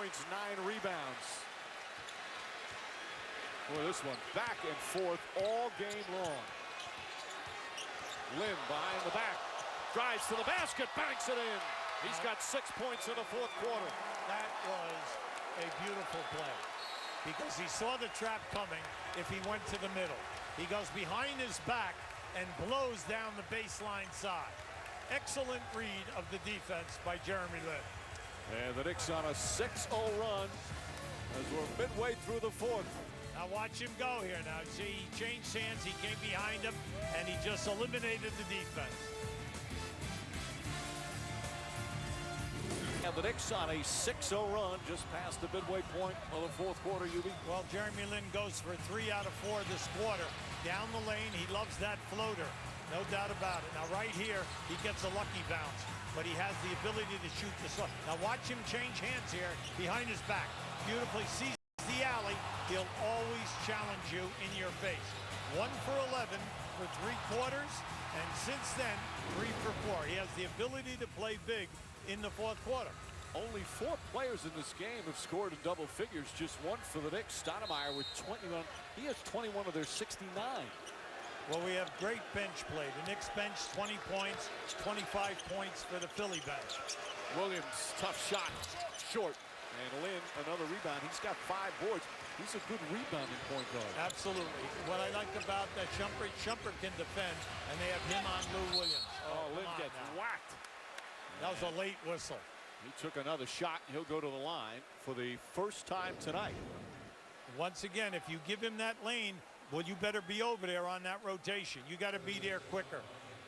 points, 9 rebounds. Boy, this one back and forth all game long. Lin behind the back, drives to the basket, banks it in. He's got 6 points in the fourth quarter. That was a beautiful play because he saw the trap coming if he went to the middle. He goes behind his back and blows down the baseline side. Excellent read of the defense by Jeremy Lin. And the Knicks on a 6-0 run as we're midway through the fourth. Now watch him go here now. See, he changed hands, he came behind him, and he just eliminated the defense. And the Knicks on a 6-0 run just past the midway point of the fourth quarter, Yubi. Well, Jeremy Lin goes for 3 out of 4 this quarter. Down the lane, he loves that floater. No doubt about it. Now right here, he gets a lucky bounce, but he has the ability to shoot the slot. Now watch him change hands here behind his back. Beautifully sees the alley. He'll always challenge you in your face. 1 for 11 for 3 quarters, and since then, 3 for 4. He has the ability to play big in the fourth quarter. Only 4 players in this game have scored in double figures. Just 1 for the Knicks. Stoudemire with 21. He has 21 of their 69. Well, we have great bench play. The Knicks bench 20 points, 25 points for the Philly bench. Williams, tough shot, short. And Lin, another rebound. He's got 5 boards. He's a good rebounding point guard. Absolutely. What I like about that, Shumpert can defend, and they have him on Lou Williams. Oh, Lin gets whacked. That was a late whistle. He took another shot. He'll go to the line for the first time tonight. Once again, if you give him that lane, well, you better be over there on that rotation. You got to be there quicker.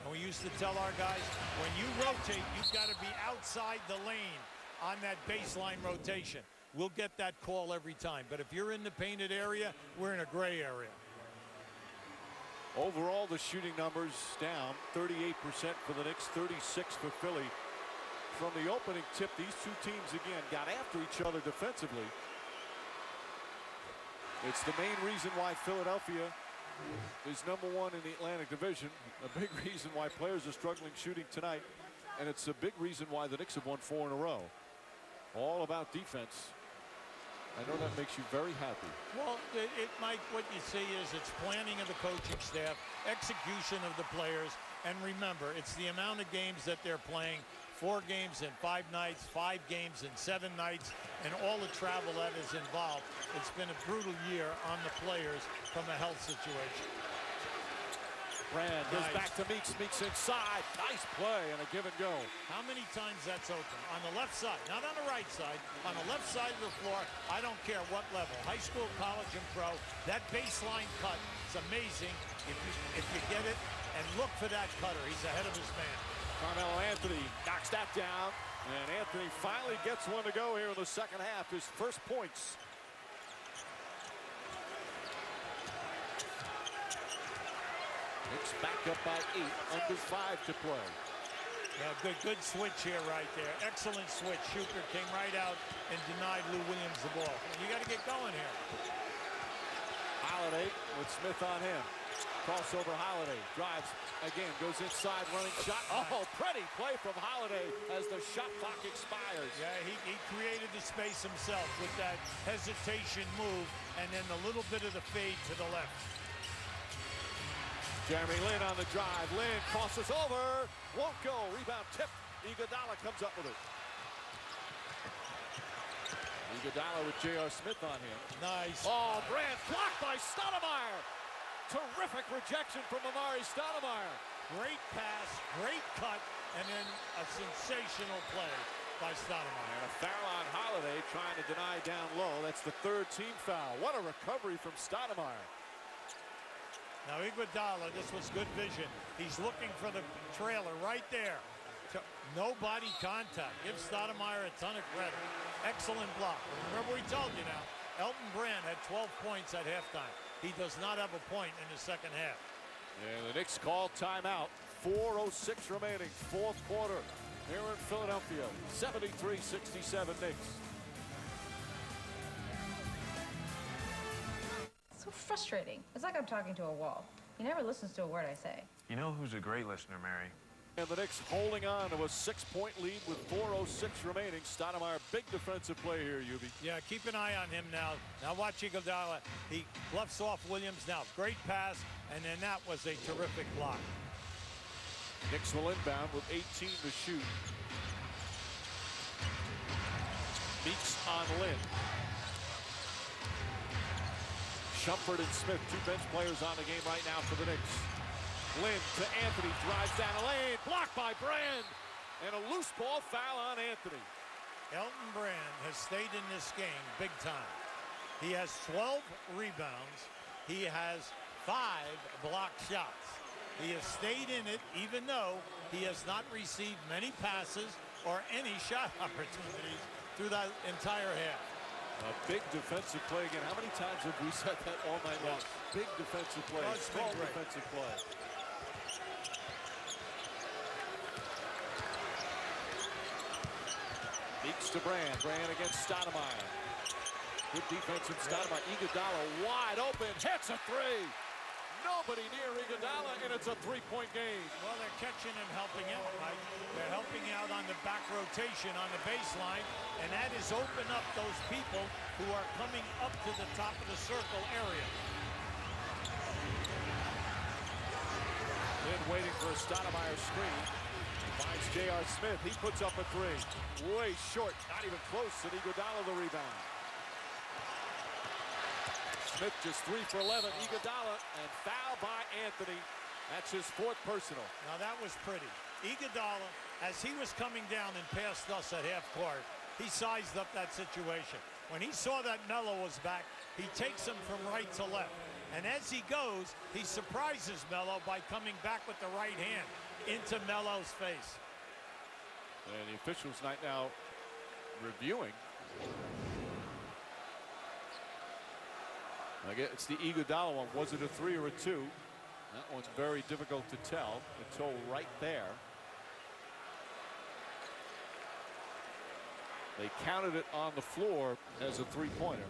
And we used to tell our guys, when you rotate, you've got to be outside the lane on that baseline rotation. We'll get that call every time. But if you're in the painted area, we're in a gray area. Overall, the shooting numbers down 38% for the Knicks, 36 for Philly. From the opening tip, these 2 teams again got after each other defensively. It's the main reason why Philadelphia is #1 in the Atlantic Division. A big reason why players are struggling shooting tonight. And it's a big reason why the Knicks have won 4 in a row. All about defense. I know that makes you very happy. Well, Mike, what you see is it's planning of the coaching staff, execution of the players, and remember, it's the amount of games that they're playing. 4 games in 5 nights, 5 games in 7 nights, and all the travel that is involved. It's been a brutal year on the players from a health situation. Brand goes back to Meeks. Meeks inside. Nice play and a give and go. How many times that's open? On the left side, not on the right side. On the left side of the floor, I don't care what level. High school, college, and pro. That baseline cut is amazing if you get it. And look for that cutter. He's ahead of his man. Carmelo Anthony knocks that down. And Anthony finally gets one to go here in the second half. His first points. Knicks back up by 8, under 5 to play. Yeah, good switch here right there. Excellent switch. Shooter came right out and denied Lou Williams the ball. You got to get going here. Holiday with Smith on him. Crossover Holiday. Drives again. Goes inside. Running shot. Oh, pretty play from Holiday as the shot clock expires. Yeah, he created the space himself with that hesitation move and then a little bit of the fade to the left. Jeremy Lin on the drive. Lin crosses over. Won't go. Rebound tip. Iguodala comes up with it. Iguodala with J.R. Smith on him. Nice. Oh, Brand blocked by Stoudemire. Terrific rejection from Amari Stoudemire. Great pass, great cut, and then a sensational play by Stoudemire. And a foul on Holiday trying to deny down low. That's the 3rd team foul. What a recovery from Stoudemire. Now Iguodala, this was good vision. He's looking for the trailer right there. No body contact. Give Stoudemire a ton of credit. Excellent block. Remember we told you now, Elton Brand had 12 points at halftime. He does not have a point in the second half. And the Knicks call timeout. 4:06 remaining, fourth quarter here in Philadelphia. 73-67 Knicks. So frustrating. It's like I'm talking to a wall. He never listens to a word I say. You know who's a great listener, Mary? And the Knicks holding on to a 6-point lead with 4:06 remaining. Stoudemire, big defensive play here, Yubi. Yeah, keep an eye on him now. Now watch Iguodala. He bluffs off Williams now. Great pass, and then that was a terrific block. Knicks will inbound with 18 to shoot. Meeks on Lynn. Shumpert and Smith, two bench players on the game right now for the Knicks. Lynn to Anthony, drives down the lane, blocked by Brand, and a loose ball foul on Anthony. Elton Brand has stayed in this game big time. He has 12 rebounds. He has 5 blocked shots. He has stayed in it even though he has not received many passes or any shot opportunities through that entire half. A big defensive play again. How many times have we said that all night long? Big defensive play, strong defensive play. Meeks to Brand. Brand against Stoudemire. Good defense from Stoudemire. Iguodala wide open. Hits a three. Nobody near Iguodala, and it's a three-point game. Well, they're catching and helping out, Mike. They're helping out on the back rotation on the baseline, and that has opened up those people who are coming up to the top of the circle area. Lynn waiting for a Stoudemire screen. Finds J.R. Smith. He puts up a three. Way short. Not even close. And Iguodala the rebound. Smith just 3 for 11. Iguodala, and foul by Anthony. That's his 4th personal. Now that was pretty. Iguodala, as he was coming down and past us at half court, he sized up that situation. When he saw that Melo was back, he takes him from right to left. And as he goes, he surprises Melo by coming back with the right hand into Melo's face. And the officials right now reviewing. I guess it's the Iguodala one. Was it a 3 or a 2? That one's very difficult to tell. The toe right there. They counted it on the floor as a three-pointer.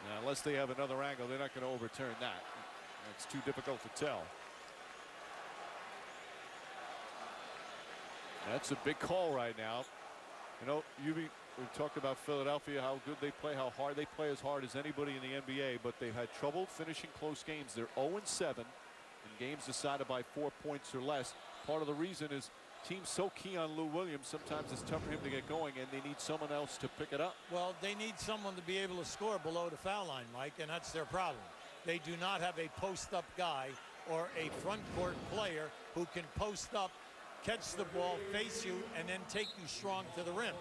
Now, unless they have another angle, they're not going to overturn that. It's too difficult to tell. That's a big call right now. You know, we talked about Philadelphia, how good they play, how hard they play, as hard as anybody in the NBA, but they've had trouble finishing close games. They're 0-7 in games decided by 4 points or less. Part of the reason is teams so key on Lou Williams, sometimes it's tough for him to get going, and they need someone else to pick it up. Well, they need someone to be able to score below the foul line, Mike, and that's their problem. They do not have a post-up guy or a front court player who can post up, catch the ball, face you, and then take you strong to the rim.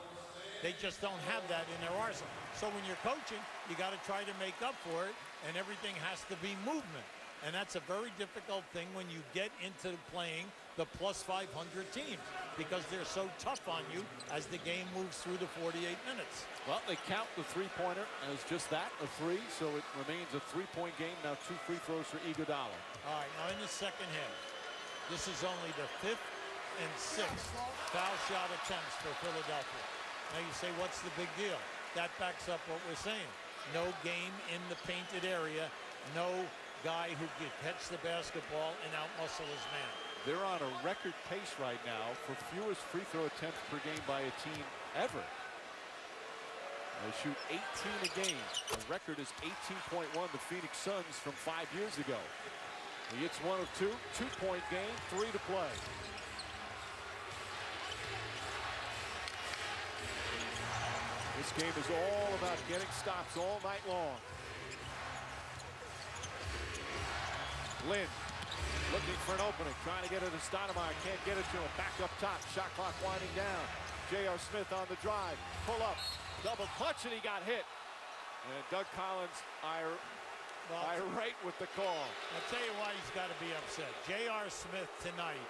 They just don't have that in their arsenal. So when you're coaching, you got to try to make up for it, and everything has to be movement. And that's a very difficult thing when you get into playing the plus 500 teams, because they're so tough on you as the game moves through the 48 minutes. Well, they count the three-pointer as just that, a 3, so it remains a 3-point game. Now 2 free throws for Iguodala. All right, now in the second half, this is only the 5th and 6th foul shot attempts for Philadelphia. Now you say, what's the big deal? That backs up what we're saying. No game in the painted area. No guy who can catch the basketball and outmuscle his man. They're on a record pace right now for fewest free throw attempts per game by a team ever. They shoot 18 a game. The record is 18.1. The Phoenix Suns from 5 years ago. He hits 1 of 2. 2-point game, 3 to play. This game is all about getting stops all night long. Lynn looking for an opening, trying to get it to Stoudemire, can't get it to him. Back up top, shot clock winding down. J.R. Smith on the drive, pull up, double clutch, and he got hit. And Doug Collins irate with the call. I'll tell you why he's got to be upset. J.R. Smith tonight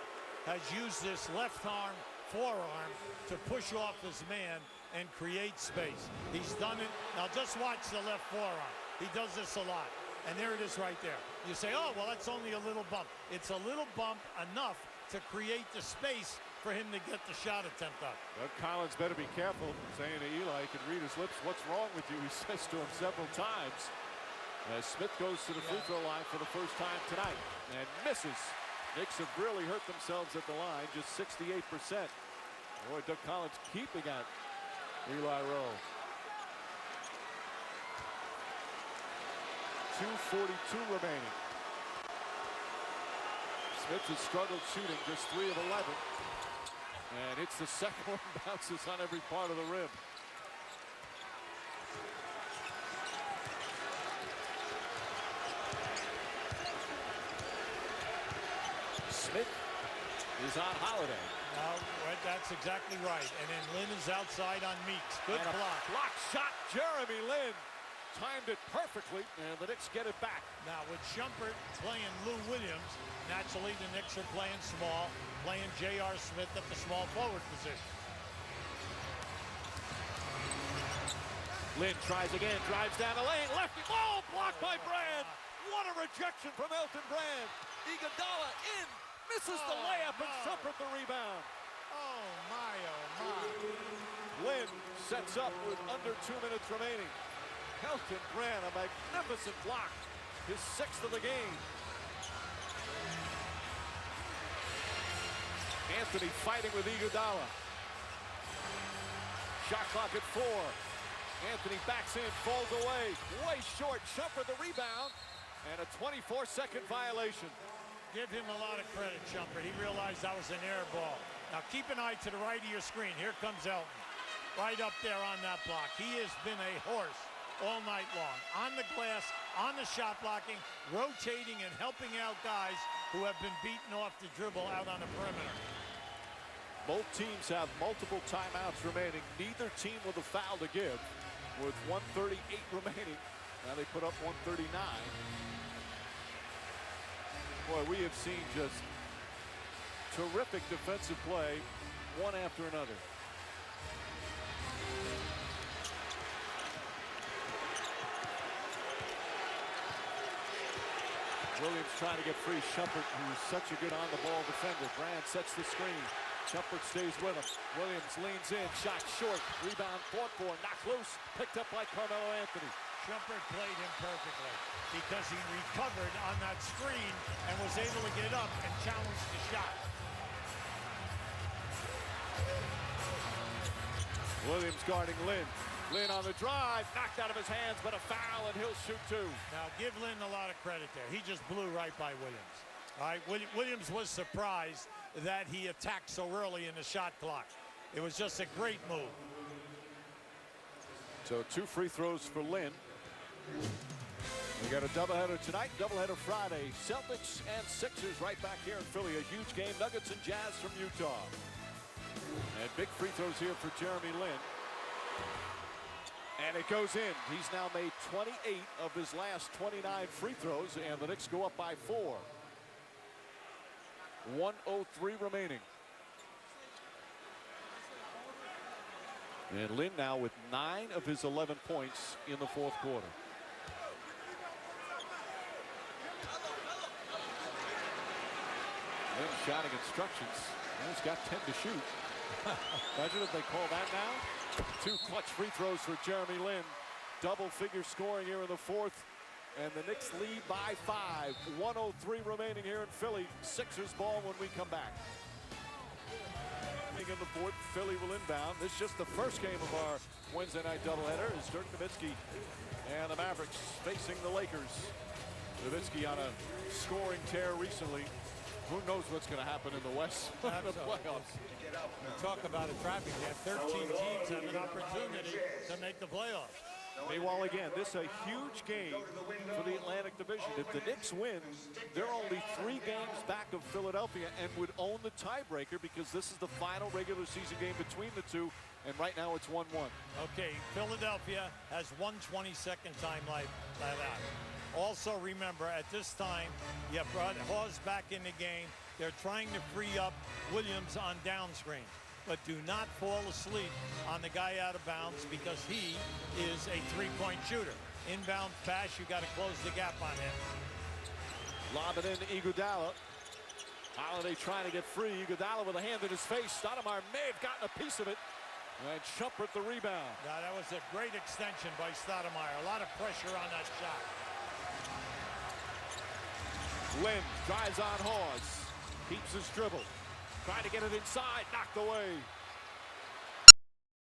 has used this left arm, forearm to push off his man and create space. He's done it. Now just watch the left forearm. He does this a lot. And there it is right there. You say, oh, well, that's only a little bump. It's a little bump enough to create the space for him to get the shot attempt up. Doug Collins better be careful, saying to Eli, he can read his lips, what's wrong with you? He says to him several times. As Smith goes to the free throw line for the first time tonight and misses. Knicks have really hurt themselves at the line, just 68%. Boy, Doug Collins keeping at Eli Rowe. 2:42 remaining. Smith has struggled shooting, just 3 of 11. And it's the second one, bounces on every part of the rim. Smith is on holiday. That's exactly right. And then Lin is outside on Meeks. Good block. Block shot, Jeremy Lin. Timed it perfectly, and the Knicks get it back. Now with Shumpert playing Lou Williams, naturally the Knicks are playing small, playing J.R. Smith at the small forward position. Lin tries again, drives down the lane, lefty, oh, blocked by Brand. What a rejection from Elton Brand. Iguodala in, misses the layup, and Shumpert the rebound. Oh my, oh my. Lin sets up with under 2 minutes remaining. Elton Brand, a magnificent block, his 6th of the game. Anthony fighting with Iguodala. Shot clock at 4. Anthony backs in, falls away, way short. Shumpert the rebound, and a 24-second violation. Give him a lot of credit, Shumpert. He realized that was an air ball. Now keep an eye to the right of your screen. Here comes Elton, right up there on that block. He has been a horse all night long, on the glass, on the shot blocking, rotating and helping out guys who have been beaten off the dribble out on the perimeter. Both teams have multiple timeouts remaining. Neither team with a foul to give. With 1:38 remaining, now they put up 139. Boy, we have seen just terrific defensive play, one after another. Williams trying to get free. Shumpert, who's such a good on-the-ball defender. Brand sets the screen. Shumpert stays with him. Williams leans in. Shot short. Rebound fought for. Knocked loose. Picked up by Carmelo Anthony. Shumpert played him perfectly because he recovered on that screen and was able to get up and challenge the shot. Williams guarding Lin. Lin on the drive, knocked out of his hands, but a foul, and he'll shoot 2. Now, give Lin a lot of credit there. He just blew right by Williams. All right, Williams was surprised that he attacked so early in the shot clock. It was just a great move. So 2 free throws for Lin. We got a doubleheader tonight, doubleheader Friday. Celtics and Sixers right back here in Philly. A huge game. Nuggets and Jazz from Utah. And big free throws here for Jeremy Lin. And it goes in. He's now made 28 of his last 29 free throws, and the Knicks go up by 4. 1:03 remaining. And Lin now with 9 of his 11 points in the 4th quarter. Lin shouting instructions. He's got 10 to shoot. Imagine if they call that now. 2 clutch free throws for Jeremy Lin. Double-figure scoring here in the 4th. And the Knicks lead by 5. 1:03 remaining here in Philly. Sixers ball when we come back. In the 4th, Philly will inbound. This is just the first game of our Wednesday night doubleheader as Dirk Nowitzki and the Mavericks facing the Lakers. Nowitzki on a scoring tear recently. Who knows what's going to happen in the West in the playoffs. Talk about a traffic jam. 13 teams have an opportunity to make the playoffs. Meanwhile, again, this is a huge game for the Atlantic Division. If the Knicks win, they're only 3 games back of Philadelphia and would own the tiebreaker because this is the final regular season game between the two, and right now it's 1-1. Okay, Philadelphia has 1/22 time left out. Also, remember, at this time, you have brought Hawes back in the game. They're trying to free up Williams on down screen. But do not fall asleep on the guy out of bounds because he is a 3-point shooter. Inbound pass, you got to close the gap on him. Lob it in to Iguodala. Holiday trying to get free. Iguodala with a hand in his face. Stoudemire may have gotten a piece of it. And Shumpert the rebound. Now, that was a great extension by Stoudemire. A lot of pressure on that shot. Lin drives on Hawes. Keeps his dribble. Trying to get it inside. Knocked away.